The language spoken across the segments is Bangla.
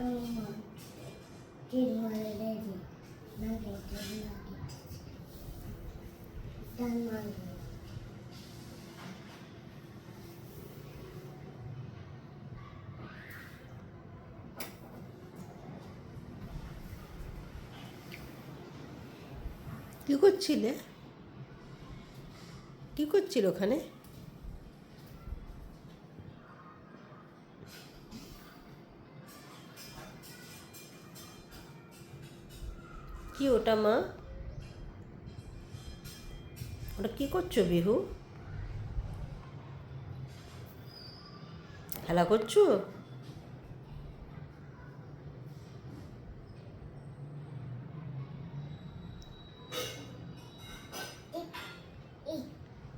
কি করছিলে? কি করছিল ওখানে? কি ওটা মা? ওটা কি করছো বিহু? খেলা করছো?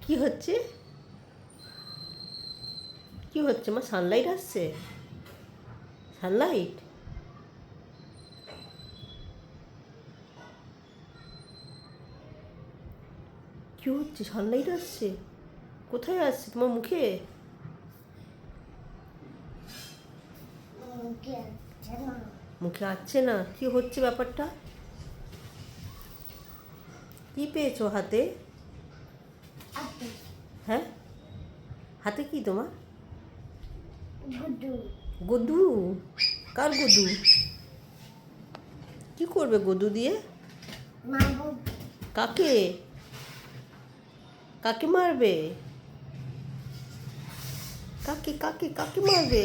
কি হচ্ছে? কি হচ্ছে মা? সানলাইট আসছে? সানলাইট? কি হচ্ছে? সানলাইট আসছে? কোথায় আসছে? তোমার মুখে? মুখে আসছে না? কি হচ্ছে ব্যাপারটা? কি পেয়েছো হাতে? হ্যাঁ, হাতে কি তোমার? গদু? কার গদু? কি করবে গদু দিয়ে? কাকে? কাকে মারবে? কাকে কাকে কাকে মারবে?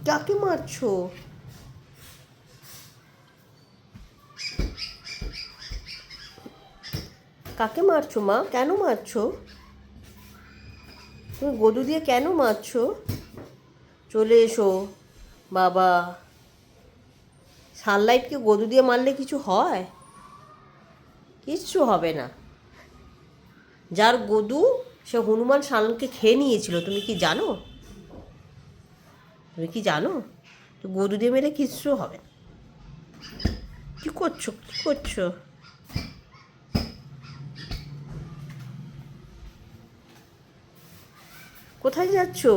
কাকে মারছো? কাকে মারছো মা? কেন মারছো? তুমি গদু দিয়ে কেন মারছো? চলে এসো বাবা। সানলাইটকে গদু দিয়ে মারলে কিছু হয়? কিচ্ছু হবে না। যার গদু সে হনুমান সানকে খেয়ে নিয়েছিল, তুমি কি জানো? তুমি কি জানো? তো গরু দিয়ে মেরে কিচ্ছু হবে না। কি করছো? কি করছো? কোথায় যাচ্ছো?